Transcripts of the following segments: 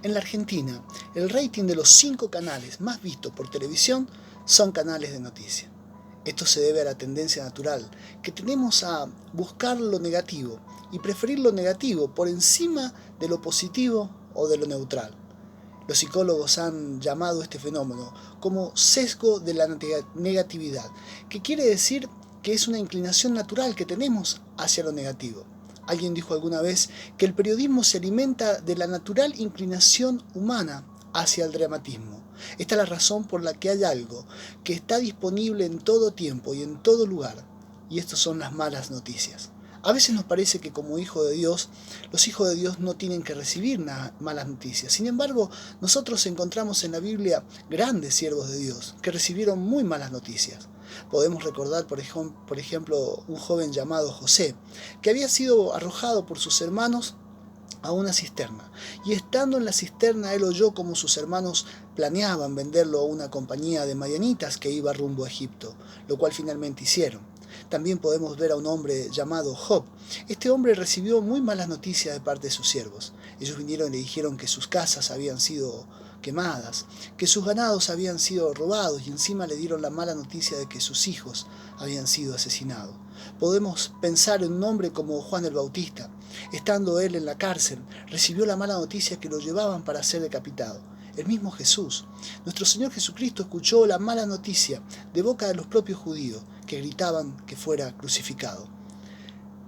En la Argentina, el rating de los 5 canales más vistos por televisión son canales de noticias. Esto se debe a la tendencia natural que tenemos a buscar lo negativo y preferir lo negativo por encima de lo positivo o de lo neutral. Los psicólogos han llamado este fenómeno como sesgo de la negatividad, que quiere decir que es una inclinación natural que tenemos hacia lo negativo. Alguien dijo alguna vez que el periodismo se alimenta de la natural inclinación humana hacia el dramatismo. Esta es la razón por la que hay algo que está disponible en todo tiempo y en todo lugar, y estas son las malas noticias. A veces nos parece que como hijos de Dios, los hijos de Dios no tienen que recibir malas noticias. Sin embargo, nosotros encontramos en la Biblia grandes siervos de Dios que recibieron muy malas noticias. Podemos recordar, por ejemplo, un joven llamado José, que había sido arrojado por sus hermanos a una cisterna, y estando en la cisterna él oyó como sus hermanos planeaban venderlo a una compañía de madianitas que iba rumbo a Egipto, lo cual finalmente hicieron. También podemos ver a un hombre llamado Job. Este hombre recibió muy malas noticias de parte de sus siervos. Ellos vinieron y le dijeron que sus casas habían sido quemadas, que sus ganados habían sido robados y encima le dieron la mala noticia de que sus hijos habían sido asesinados. Podemos pensar en un hombre como Juan el Bautista. Estando él en la cárcel, recibió la mala noticia que lo llevaban para ser decapitado. El mismo Jesús, nuestro Señor Jesucristo, escuchó la mala noticia de boca de los propios judíos que gritaban que fuera crucificado.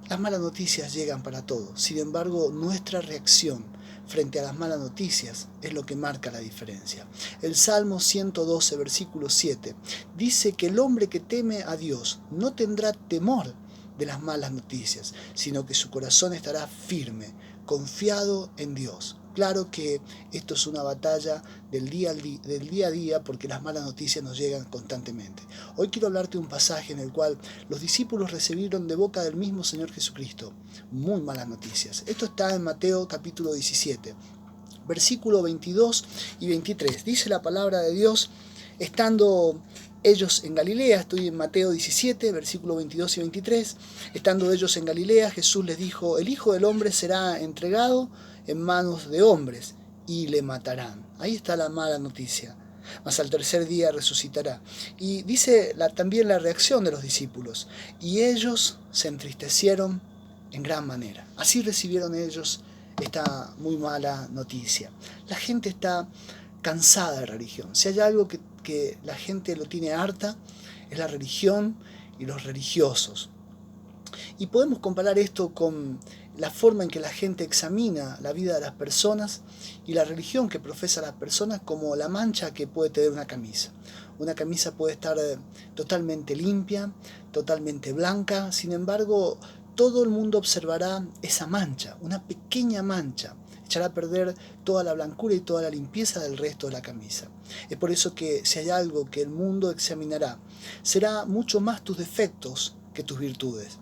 Las malas noticias llegan para todos, sin embargo, nuestra reacción frente a las malas noticias es lo que marca la diferencia. El Salmo 112, versículo 7, dice que el hombre que teme a Dios no tendrá temor de las malas noticias, sino que su corazón estará firme, confiado en Dios. Claro que esto es una batalla del día a día porque las malas noticias nos llegan constantemente. Hoy quiero hablarte de un pasaje en el cual los discípulos recibieron de boca del mismo Señor Jesucristo muy malas noticias. Esto está en Mateo capítulo 17, versículo 22 y 23. Dice la palabra de Dios, estando ellos en Galilea, estoy en Mateo 17, versículos 22 y 23, estando ellos en Galilea, Jesús les dijo, el Hijo del Hombre será entregado en manos de hombres y le matarán. Ahí está la mala noticia. Mas al tercer día resucitará. Y dice también la reacción de los discípulos. Y ellos se entristecieron en gran manera. Así recibieron ellos esta muy mala noticia. La gente está cansada de religión. Si hay algo que la gente lo tiene harta, es la religión y los religiosos. Y podemos comparar esto con la forma en que la gente examina la vida de las personas y la religión que profesa las personas como la mancha que puede tener una camisa. Una camisa puede estar totalmente limpia, totalmente blanca, sin embargo, todo el mundo observará esa mancha, una pequeña mancha, echará a perder toda la blancura y toda la limpieza del resto de la camisa. Es por eso que si hay algo que el mundo examinará, será mucho más tus defectos que tus virtudes.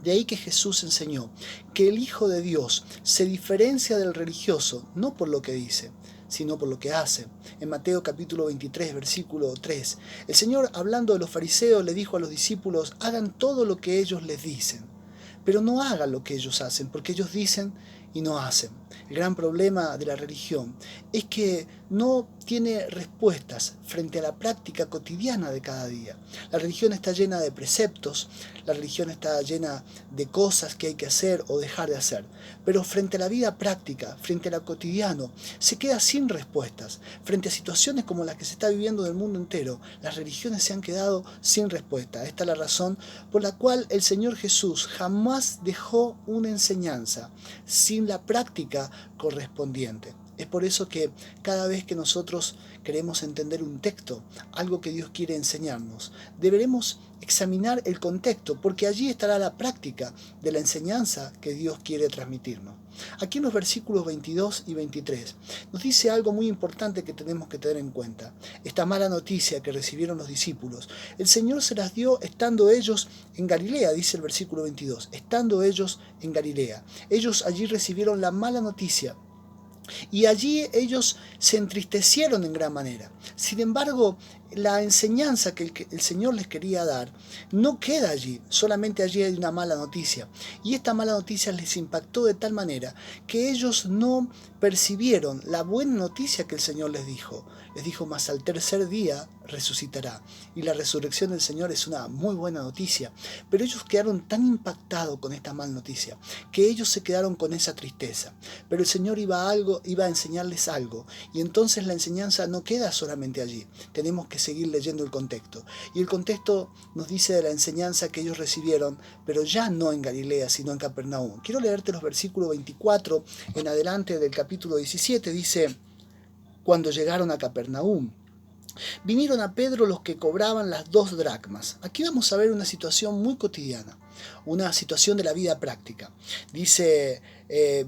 De ahí que Jesús enseñó que el Hijo de Dios se diferencia del religioso no por lo que dice, sino por lo que hace. En Mateo capítulo 23, versículo 3, el Señor, hablando de los fariseos, le dijo a los discípulos, hagan todo lo que ellos les dicen, pero no hagan lo que ellos hacen, porque ellos dicen y no hacen. El gran problema de la religión es que no tiene respuestas frente a la práctica cotidiana de cada día. La religión está llena de preceptos, la religión está llena de cosas que hay que hacer o dejar de hacer, pero frente a la vida práctica, frente a lo cotidiano, se queda sin respuestas. Frente a situaciones como las que se está viviendo en el mundo entero, las religiones se han quedado sin respuesta. Esta es la razón por la cual el Señor Jesús jamás dejó una enseñanza sin la práctica correspondiente. Es por eso que cada vez que nosotros queremos entender un texto, algo que Dios quiere enseñarnos, deberemos examinar el contexto, porque allí estará la práctica de la enseñanza que Dios quiere transmitirnos. Aquí en los versículos 22 y 23 nos dice algo muy importante que tenemos que tener en cuenta. Esta mala noticia que recibieron los discípulos, el Señor se las dio estando ellos en Galilea, dice el versículo 22, estando ellos en Galilea. Ellos allí recibieron la mala noticia. Y allí ellos se entristecieron en gran manera. Sin embargo, la enseñanza que el Señor les quería dar no queda allí, solamente allí hay una mala noticia. Y esta mala noticia les impactó de tal manera que ellos no percibieron la buena noticia que el Señor les dijo. Les dijo, mas al tercer día resucitará. Y la resurrección del Señor es una muy buena noticia. Pero ellos quedaron tan impactados con esta mala noticia que ellos se quedaron con esa tristeza. Pero el Señor iba a enseñarles algo. Y entonces la enseñanza no queda solamente allí. Tenemos que seguir leyendo el contexto. Y el contexto nos dice de la enseñanza que ellos recibieron, pero ya no en Galilea, sino en Capernaum. Quiero leerte los versículos 24 en adelante del capítulo 17. Dice, cuando llegaron a Capernaum, vinieron a Pedro los que cobraban las 2 dracmas. Aquí vamos a ver una situación muy cotidiana, una situación de la vida práctica. Dice,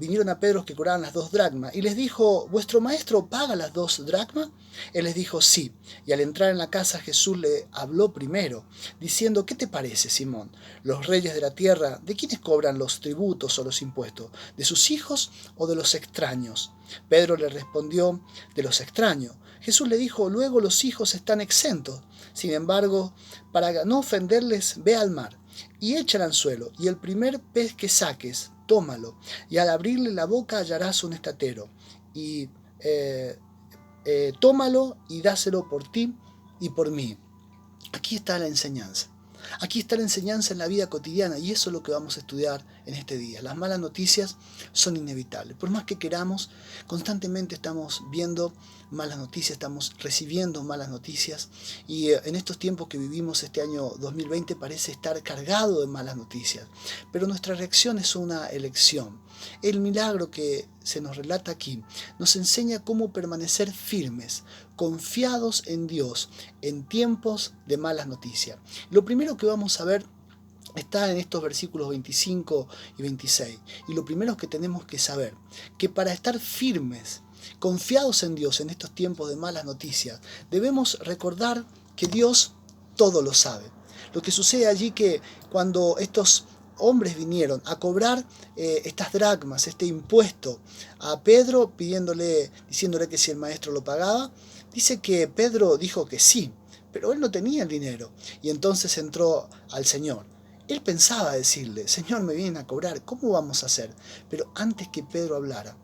vinieron a Pedro los que cobraban las 2 dracmas y les dijo, ¿vuestro maestro paga las 2 dracmas? Él les dijo, sí. Y al entrar en la casa Jesús le habló primero, diciendo, ¿qué te parece, Simón? Los reyes de la tierra, ¿de quiénes cobran los tributos o los impuestos? ¿De sus hijos o de los extraños? Pedro le respondió, de los extraños. Jesús le dijo, luego los hijos están exentos. Sin embargo, para no ofenderles, ve al mar y echa el anzuelo, y el primer pez que saques, tómalo, y al abrirle la boca hallarás un estatero, y tómalo y dáselo por ti y por mí. Aquí está la enseñanza. Aquí está la enseñanza en la vida cotidiana y eso es lo que vamos a estudiar en este día. Las malas noticias son inevitables. Por más que queramos, constantemente estamos viendo malas noticias, estamos recibiendo malas noticias y en estos tiempos que vivimos este año 2020 parece estar cargado de malas noticias. Pero nuestra reacción es una elección. El milagro que se nos relata aquí nos enseña cómo permanecer firmes, confiados en Dios en tiempos de malas noticias. Lo primero que vamos a ver está en estos versículos 25 y 26. Y lo primero que tenemos que saber, que para estar firmes, confiados en Dios en estos tiempos de malas noticias, debemos recordar que Dios todo lo sabe. Lo que sucede allí que cuando estos hombres vinieron a cobrar estas dracmas, este impuesto a Pedro, diciéndole que si el maestro lo pagaba, dice que Pedro dijo que sí, pero él no tenía el dinero y entonces entró al Señor. Él pensaba decirle, Señor, me vienen a cobrar, ¿cómo vamos a hacer? Pero antes que Pedro hablara,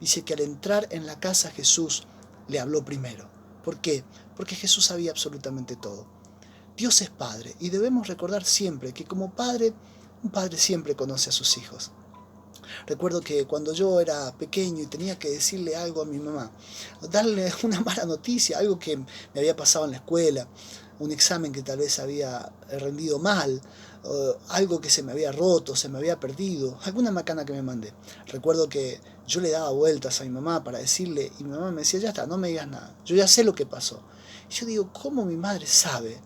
dice que al entrar en la casa Jesús le habló primero. ¿Por qué? Porque Jesús sabía absolutamente todo. Dios es Padre y debemos recordar siempre que como Padre, un Padre siempre conoce a sus hijos. Recuerdo que cuando yo era pequeño y tenía que decirle algo a mi mamá, darle una mala noticia, algo que me había pasado en la escuela, un examen que tal vez había rendido mal, algo que se me había roto, se me había perdido, alguna macana que me mandé. Recuerdo que yo le daba vueltas a mi mamá para decirle y mi mamá me decía, ya está, no me digas nada, yo ya sé lo que pasó. Y yo digo, ¿cómo mi madre sabe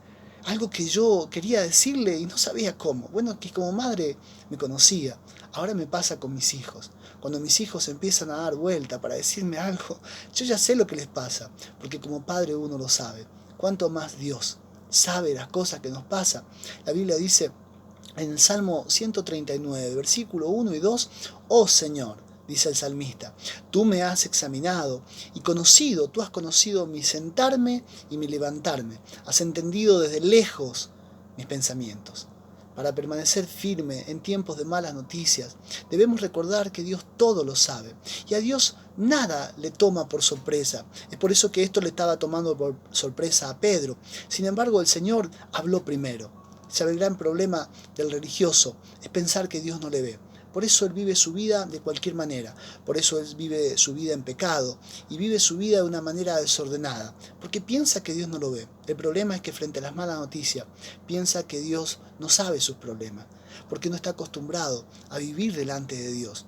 algo que yo quería decirle y no sabía cómo? Bueno, que como madre me conocía. Ahora me pasa con mis hijos. Cuando mis hijos empiezan a dar vuelta para decirme algo, yo ya sé lo que les pasa, porque como padre uno lo sabe. ¿Cuánto más Dios sabe las cosas que nos pasan? La Biblia dice en el Salmo 139, versículo 1 y 2, oh Señor, dice el salmista, tú me has examinado y conocido, tú has conocido mi sentarme y mi levantarme, has entendido desde lejos mis pensamientos. Para permanecer firme en tiempos de malas noticias, debemos recordar que Dios todo lo sabe y a Dios nada le toma por sorpresa. Es por eso que esto le estaba tomando por sorpresa a Pedro. Sin embargo, el Señor habló primero. El gran problema del religioso es pensar que Dios no le ve. Por eso él vive su vida de cualquier manera, por eso él vive su vida en pecado y vive su vida de una manera desordenada, porque piensa que Dios no lo ve. El problema es que frente a las malas noticias, piensa que Dios no sabe sus problemas, porque no está acostumbrado a vivir delante de Dios.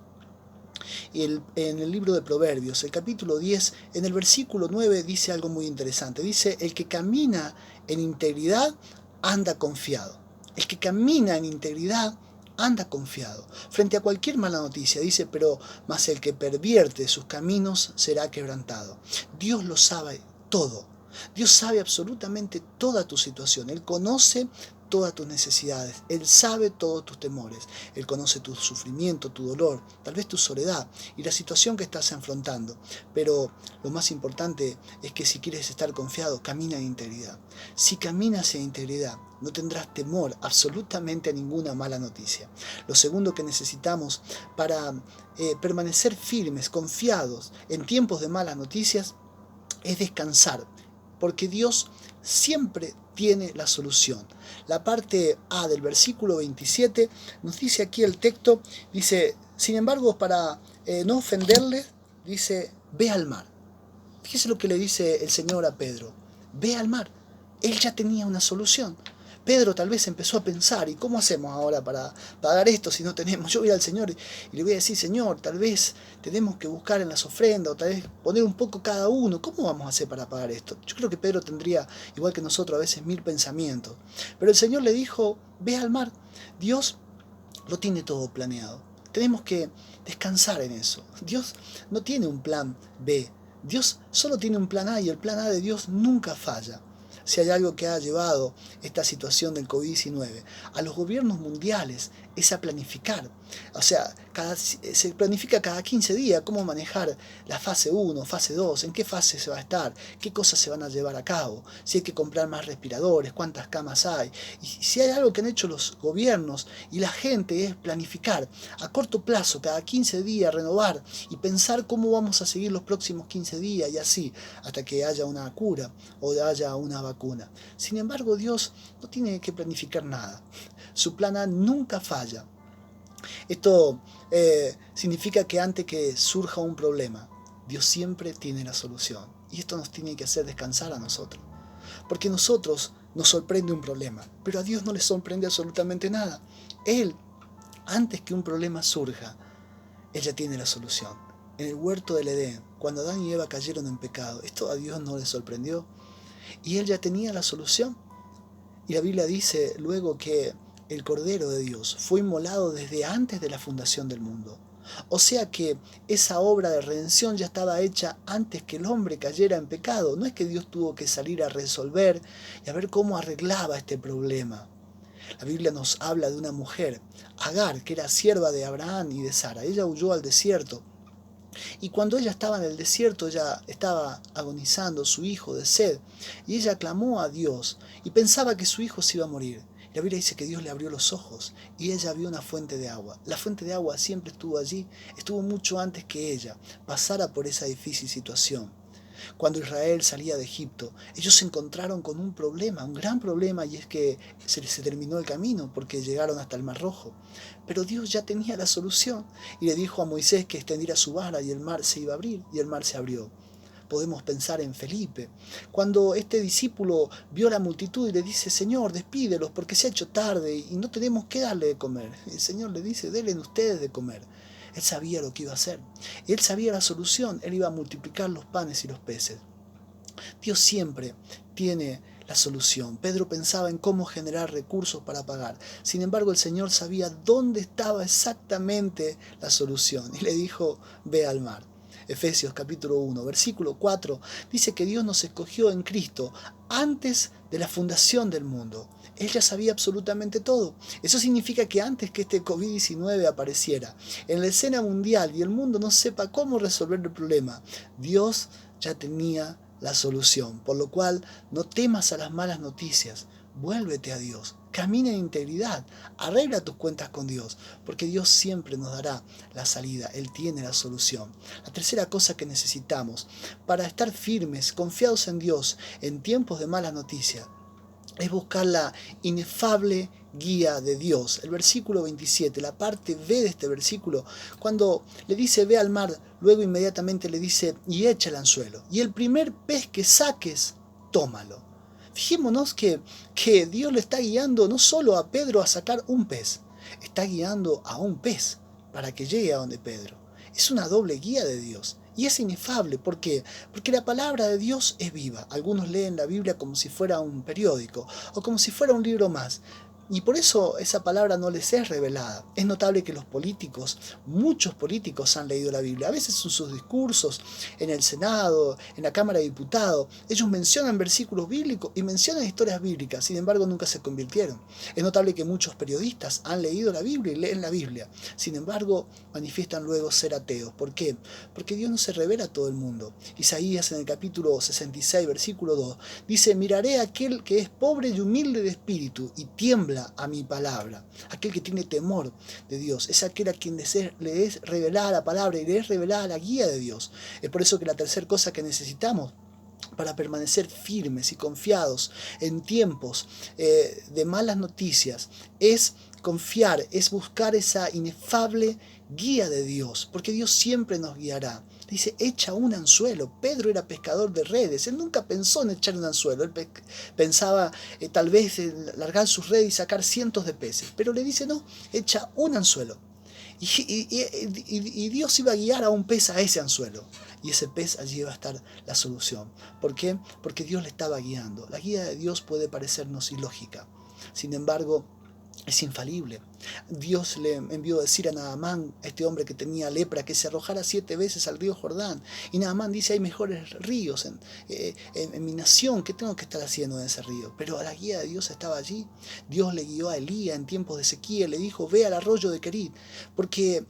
Y en el libro de Proverbios, el capítulo 10, en el versículo 9 dice algo muy interesante. Dice, el que camina en integridad anda confiado. El que camina en integridad anda confiado. Frente a cualquier mala noticia, dice, pero más el que pervierte sus caminos será quebrantado. Dios lo sabe todo. Dios sabe absolutamente toda tu situación. Él conoce todas tus necesidades, Él sabe todos tus temores, Él conoce tu sufrimiento, tu dolor, tal vez tu soledad y la situación que estás enfrentando. Pero lo más importante es que si quieres estar confiado, camina en integridad. Si caminas en integridad, no tendrás temor absolutamente a ninguna mala noticia. Lo segundo que necesitamos para permanecer firmes, confiados en tiempos de malas noticias, es descansar, porque Dios siempre tiene la solución. La parte A del versículo 27 nos dice aquí el texto, dice, sin embargo, para no ofenderles, dice, ve al mar. Fíjese lo que le dice el Señor a Pedro, ve al mar. Él ya tenía una solución. Pedro tal vez empezó a pensar, ¿y cómo hacemos ahora para pagar esto si no tenemos? Yo voy al Señor y le voy a decir, Señor, tal vez tenemos que buscar en las ofrendas, o tal vez poner un poco cada uno. ¿Cómo vamos a hacer para pagar esto? Yo creo que Pedro tendría, igual que nosotros, a veces 1000 pensamientos. Pero el Señor le dijo, ve al mar. Dios lo tiene todo planeado. Tenemos que descansar en eso. Dios no tiene un plan B. Dios solo tiene un plan A y el plan A de Dios nunca falla. Si hay algo que ha llevado esta situación del COVID-19 a los gobiernos mundiales es a planificar. O sea, se planifica cada 15 días cómo manejar la fase 1, fase 2, en qué fase se va a estar, qué cosas se van a llevar a cabo, si hay que comprar más respiradores, cuántas camas hay. Y si hay algo que han hecho los gobiernos y la gente es planificar a corto plazo, cada 15 días, renovar y pensar cómo vamos a seguir los próximos 15 días y así, hasta que haya una cura o haya una vacuna. Sin embargo, Dios no tiene que planificar nada. Su plan A nunca falla. Esto significa que antes que surja un problema, Dios siempre tiene la solución. Y esto nos tiene que hacer descansar a nosotros. Porque a nosotros nos sorprende un problema, pero a Dios no le sorprende absolutamente nada. Él, antes que un problema surja, Él ya tiene la solución. En el huerto del Edén, cuando Adán y Eva cayeron en pecado, esto a Dios no le sorprendió. Y Él ya tenía la solución. Y la Biblia dice luego que el Cordero de Dios fue inmolado desde antes de la fundación del mundo. O sea que esa obra de redención ya estaba hecha antes que el hombre cayera en pecado. No es que Dios tuvo que salir a resolver y a ver cómo arreglaba este problema. La Biblia nos habla de una mujer, Agar, que era sierva de Abraham y de Sara. Ella huyó al desierto. Y cuando ella estaba en el desierto, ella estaba agonizando su hijo de sed. Y ella clamó a Dios y pensaba que su hijo se iba a morir. La Biblia dice que Dios le abrió los ojos y ella vio una fuente de agua. La fuente de agua siempre estuvo allí, estuvo mucho antes que ella pasara por esa difícil situación. Cuando Israel salía de Egipto, ellos se encontraron con un problema, un gran problema, y es que se terminó el camino porque llegaron hasta el Mar Rojo. Pero Dios ya tenía la solución y le dijo a Moisés que extendiera su vara y el mar se iba a abrir y el mar se abrió. Podemos pensar en Felipe, cuando este discípulo vio la multitud y le dice, Señor, despídelos porque se ha hecho tarde y no tenemos que darle de comer. El Señor le dice, denle ustedes de comer. Él sabía lo que iba a hacer. Él sabía la solución. Él iba a multiplicar los panes y los peces. Dios siempre tiene la solución. Pedro pensaba en cómo generar recursos para pagar. Sin embargo, el Señor sabía dónde estaba exactamente la solución. Y le dijo, ve al mar. Efesios capítulo 1, versículo 4, dice que Dios nos escogió en Cristo antes de la fundación del mundo. Él ya sabía absolutamente todo. Eso significa que antes que este COVID-19 apareciera en la escena mundial y el mundo no sepa cómo resolver el problema, Dios ya tenía la solución. Por lo cual, no temas a las malas noticias. Vuélvete a Dios. Camina en integridad. Arregla tus cuentas con Dios, porque Dios siempre nos dará la salida. Él tiene la solución. La tercera cosa que necesitamos para estar firmes, confiados en Dios en tiempos de malas noticias, es buscar la inefable guía de Dios. El versículo 27, la parte B de este versículo, cuando le dice ve al mar, luego inmediatamente le dice y echa el anzuelo. Y el primer pez que saques, tómalo. Fijémonos que Dios le está guiando no solo a Pedro a sacar un pez, está guiando a un pez para que llegue a donde Pedro. Es una doble guía de Dios. Y es inefable. ¿Por qué? Porque la palabra de Dios es viva. Algunos leen la Biblia como si fuera un periódico o como si fuera un libro más. Y por eso esa palabra no les es revelada. Es notable que los políticos, muchos políticos han leído la Biblia. A veces en sus discursos, en el Senado, en la Cámara de Diputados, ellos mencionan versículos bíblicos y mencionan historias bíblicas, sin embargo nunca se convirtieron. Es notable que muchos periodistas han leído la Biblia y leen la Biblia, sin embargo manifiestan luego ser ateos. ¿Por qué? Porque Dios no se revela a todo el mundo. Isaías en el capítulo 66, versículo 2, dice: miraré a aquel que es pobre y humilde de espíritu y tiembla a mi palabra. Aquel que tiene temor de Dios es aquel a quien le es revelada la palabra y le es revelada la guía de Dios. Es por eso que la tercera cosa que necesitamos para permanecer firmes y confiados en tiempos de malas noticias es confiar, es buscar esa inefable guía de Dios, porque Dios siempre nos guiará. Dice: echa un anzuelo. Pedro era pescador de redes, él nunca pensó en echar un anzuelo, él pensaba tal vez en largar sus redes y sacar cientos de peces, pero le dice: no, echa un anzuelo. Y Dios iba a guiar a un pez a ese anzuelo. Y ese pez, allí iba a estar la solución. ¿Por qué? Porque Dios le estaba guiando. La guía de Dios puede parecernos ilógica. Sin embargo, es infalible. Dios le envió a decir a Naamán, a este hombre que tenía lepra, que se arrojara 7 veces al río Jordán. Y Naamán dice: hay mejores ríos en mi nación, ¿qué tengo que estar haciendo en ese río? Pero la guía de Dios estaba allí. Dios le guió a Elías en tiempos de sequía, le dijo: ve al arroyo de Querit, porque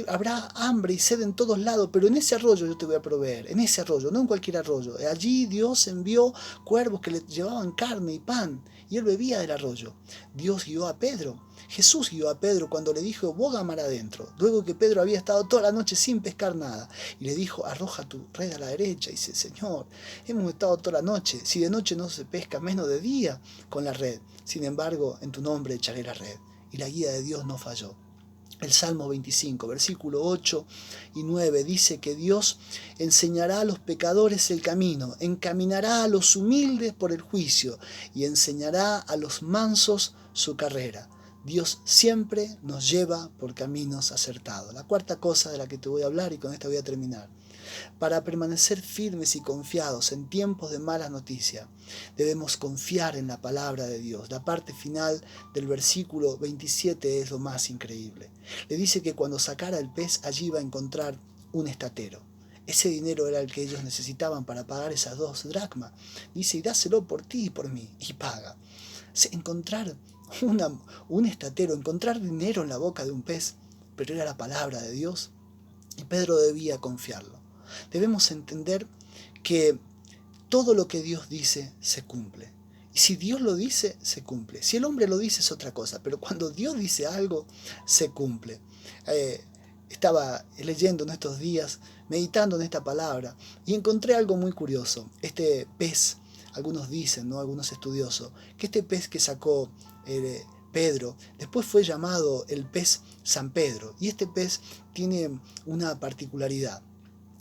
habrá hambre y sed en todos lados, pero en ese arroyo yo te voy a proveer, en ese arroyo, no en cualquier arroyo. Allí Dios envió cuervos que le llevaban carne y pan, y él bebía del arroyo. Dios guió a Pedro. Jesús guió a Pedro cuando le dijo: boga mar adentro, luego que Pedro había estado toda la noche sin pescar nada, y le dijo: arroja tu red a la derecha. Y dice: Señor, hemos estado toda la noche, si de noche no se pesca, menos de día con la red. Sin embargo, en tu nombre echaré la red. Y la guía de Dios no falló. El Salmo 25, versículo 8 y 9 dice que Dios enseñará a los pecadores el camino, encaminará a los humildes por el juicio y enseñará a los mansos su carrera. Dios siempre nos lleva por caminos acertados. La cuarta cosa de la que te voy a hablar, y con esta voy a terminar. Para permanecer firmes y confiados en tiempos de malas noticias, debemos confiar en la palabra de Dios. La parte final del versículo 27 es lo más increíble. Le dice que cuando sacara el pez, allí iba a encontrar un estatero. Ese dinero era el que ellos necesitaban para pagar esas 2 dracmas. Dice: y dáselo por ti y por mí. Y paga. Encontrar un estatero, encontrar dinero en la boca de un pez, pero era la palabra de Dios. Y Pedro debía confiarlo. Debemos entender que todo lo que Dios dice se cumple. Y si Dios lo dice, se cumple. Si el hombre lo dice es otra cosa, pero cuando Dios dice algo, se cumple. Estaba leyendo en estos días, meditando en esta palabra, y encontré algo muy curioso. Este pez, algunos dicen, ¿no?, algunos estudiosos, que este pez que sacó Pedro, después fue llamado el pez San Pedro. Y este pez tiene una particularidad,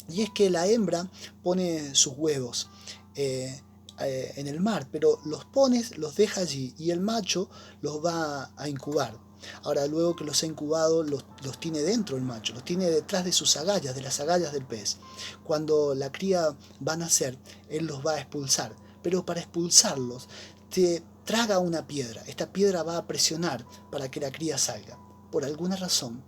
y es que la hembra pone sus huevos en el mar, pero los deja allí, y el macho los va a incubar. Ahora, luego que los ha incubado, los tiene dentro el macho, los tiene detrás de sus agallas, de las agallas del pez. Cuando la cría va a nacer, él los va a expulsar, pero para expulsarlos te traga una piedra. Esta piedra va a presionar para que la cría salga. Por alguna razón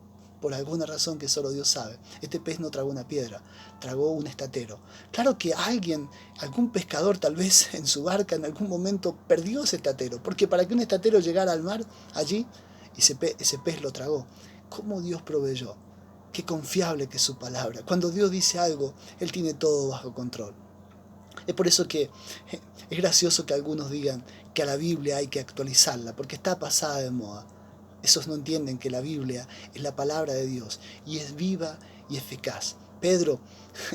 que solo Dios sabe, este pez no tragó una piedra, tragó un estatero. Claro que algún pescador tal vez en su barca en algún momento perdió ese estatero, porque para que un estatero llegara al mar, allí, ese pez lo tragó. ¿Cómo Dios proveyó? Qué confiable que es su palabra. Cuando Dios dice algo, Él tiene todo bajo control. Es por eso que es gracioso que algunos digan que a la Biblia hay que actualizarla, porque está pasada de moda. Esos no entienden que la Biblia es la palabra de Dios y es viva y eficaz. Pedro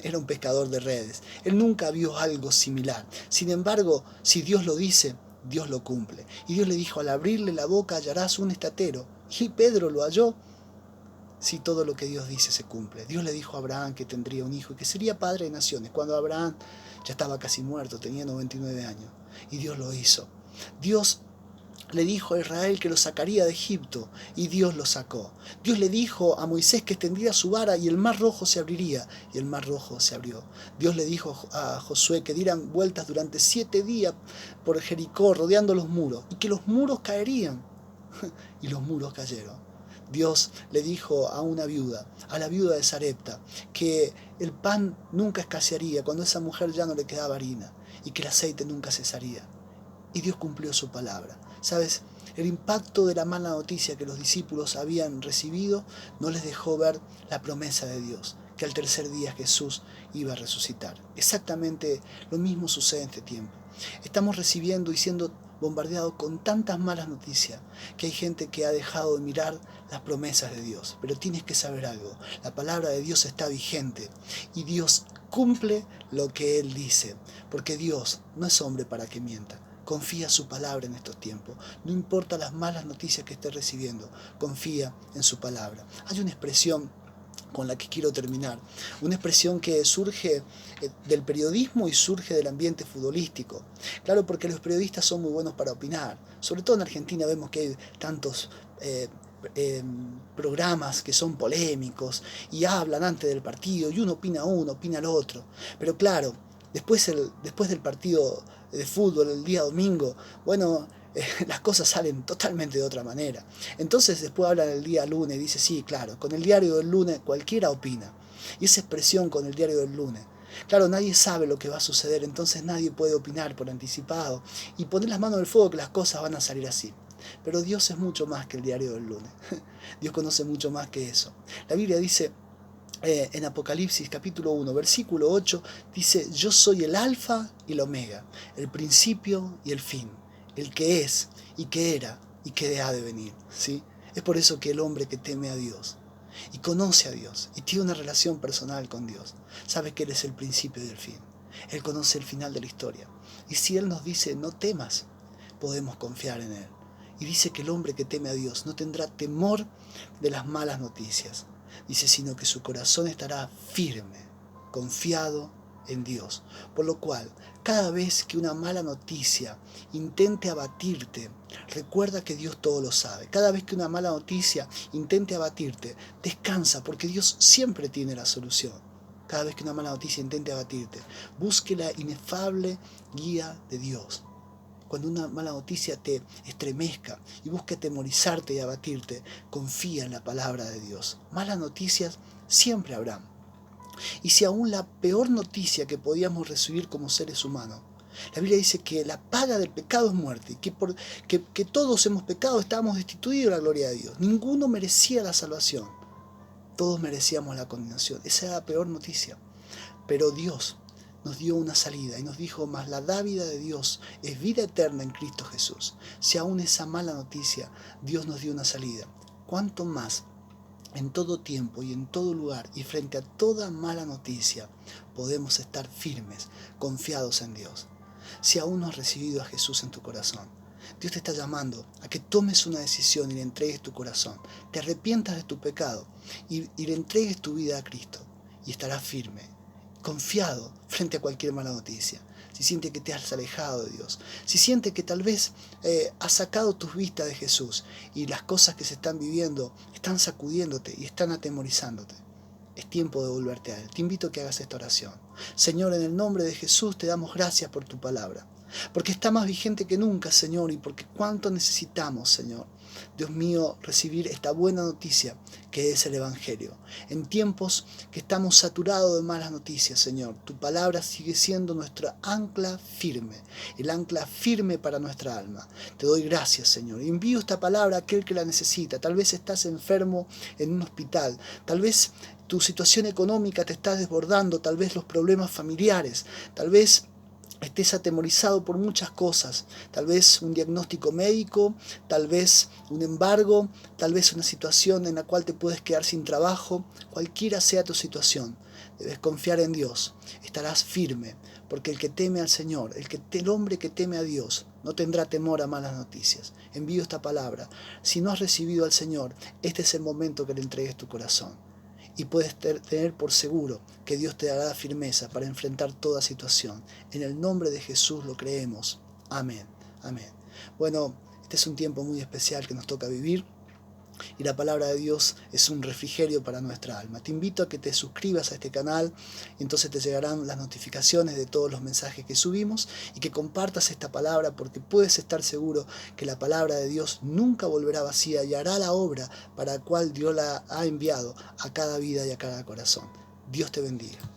era un pescador de redes. Él nunca vio algo similar. Sin embargo, si Dios lo dice, Dios lo cumple. Y Dios le dijo: al abrirle la boca hallarás un estatero. Y Pedro lo halló. Si todo lo que Dios dice se cumple. Dios le dijo a Abraham que tendría un hijo y que sería padre de naciones, cuando Abraham ya estaba casi muerto, tenía 99 años. Y Dios lo hizo. Dios le dijo a Israel que lo sacaría de Egipto, y Dios lo sacó. Dios le dijo a Moisés que extendiera su vara y el mar rojo se abriría, y el mar rojo se abrió. Dios le dijo a Josué que dieran vueltas durante 7 días por Jericó, rodeando los muros, y que los muros caerían. y los muros cayeron. Dios le dijo a una viuda, a la viuda de Sarepta, que el pan nunca escasearía cuando a esa mujer ya no le quedaba harina y que el aceite nunca cesaría. Y Dios cumplió su palabra. ¿Sabes? El impacto de la mala noticia que los discípulos habían recibido no les dejó ver la promesa de Dios, que al tercer día Jesús iba a resucitar. Exactamente lo mismo sucede en este tiempo. Estamos recibiendo y siendo bombardeados con tantas malas noticias que hay gente que ha dejado de mirar las promesas de Dios. Pero tienes que saber algo, la palabra de Dios está vigente y Dios cumple lo que Él dice, porque Dios no es hombre para que mienta. Confía su palabra en estos tiempos. No importa las malas noticias que estés recibiendo, confía en su palabra. Hay una expresión con la que quiero terminar, una expresión que surge del periodismo y surge del ambiente futbolístico. Claro, porque los periodistas son muy buenos para opinar. Sobre todo en Argentina vemos que hay tantos programas que son polémicos y hablan antes del partido y uno, opina el otro. Pero claro, después del partido de fútbol el día domingo, bueno, las cosas salen totalmente de otra manera. Entonces después hablan el día lunes y dice, sí, claro, con el diario del lunes cualquiera opina. Y esa expresión con el diario del lunes, claro, nadie sabe lo que va a suceder, entonces nadie puede opinar por anticipado y poner las manos en el fuego que las cosas van a salir así. Pero Dios es mucho más que el diario del lunes. Dios conoce mucho más que eso. La Biblia dice en Apocalipsis capítulo 1, versículo 8, dice, yo soy el alfa y el omega, el principio y el fin, el que es y que era y que ha de venir. ¿Sí? Es por eso que el hombre que teme a Dios y conoce a Dios y tiene una relación personal con Dios, sabe que Él es el principio y el fin. Él conoce el final de la historia. Y si Él nos dice, no temas, podemos confiar en Él. Y dice que el hombre que teme a Dios no tendrá temor de las malas noticias. Dice, sino que su corazón estará firme, confiado en Dios. Por lo cual, cada vez que una mala noticia intente abatirte, recuerda que Dios todo lo sabe. Cada vez que una mala noticia intente abatirte, descansa, porque Dios siempre tiene la solución. Cada vez que una mala noticia intente abatirte, busque la inefable guía de Dios. Cuando una mala noticia te estremezca y busque atemorizarte y abatirte, confía en la palabra de Dios. Malas noticias siempre habrán. Y si aún la peor noticia que podíamos recibir como seres humanos, la Biblia dice que la paga del pecado es muerte, y que todos hemos pecado, estábamos destituidos de la gloria de Dios. Ninguno merecía la salvación. Todos merecíamos la condenación. Esa era la peor noticia. Pero Dios nos dio una salida y nos dijo, mas la dávida de Dios es vida eterna en Cristo Jesús. Si aún esa mala noticia, Dios nos dio una salida, ¿cuánto más en todo tiempo y en todo lugar y frente a toda mala noticia podemos estar firmes, confiados en Dios? Si aún no has recibido a Jesús en tu corazón, Dios te está llamando a que tomes una decisión y le entregues tu corazón, te arrepientas de tu pecado y le entregues tu vida a Cristo y estarás firme, confiado frente a cualquier mala noticia. Si sientes que te has alejado de Dios, si sientes que tal vez has sacado tus vistas de Jesús y las cosas que se están viviendo están sacudiéndote y están atemorizándote, es tiempo de volverte a Él. Te invito a que hagas esta oración. Señor, en el nombre de Jesús te damos gracias por tu palabra, porque está más vigente que nunca, Señor, y porque cuánto necesitamos, Señor, Dios mío, recibir esta buena noticia que es el Evangelio. En tiempos que estamos saturados de malas noticias, Señor, tu palabra sigue siendo nuestra ancla firme, el ancla firme para nuestra alma. Te doy gracias, Señor. Envío esta palabra a aquel que la necesita. Tal vez estás enfermo en un hospital, tal vez tu situación económica te está desbordando, tal vez los problemas familiares, tal vez estés atemorizado por muchas cosas, tal vez un diagnóstico médico, tal vez un embargo, tal vez una situación en la cual te puedes quedar sin trabajo, cualquiera sea tu situación, debes confiar en Dios, estarás firme, porque el que teme al Señor, el hombre que teme a Dios, no tendrá temor a malas noticias. Envío esta palabra. Si no has recibido al Señor, este es el momento que le entregues tu corazón. Y puedes tener por seguro que Dios te dará firmeza para enfrentar toda situación. En el nombre de Jesús lo creemos. Amén. Amén. Bueno, este es un tiempo muy especial que nos toca vivir. y la palabra de Dios es un refrigerio para nuestra alma. Te invito a que te suscribas a este canal, y entonces te llegarán las notificaciones de todos los mensajes que subimos, y que compartas esta palabra, porque puedes estar seguro que la palabra de Dios nunca volverá vacía y hará la obra para la cual Dios la ha enviado a cada vida y a cada corazón. Dios te bendiga.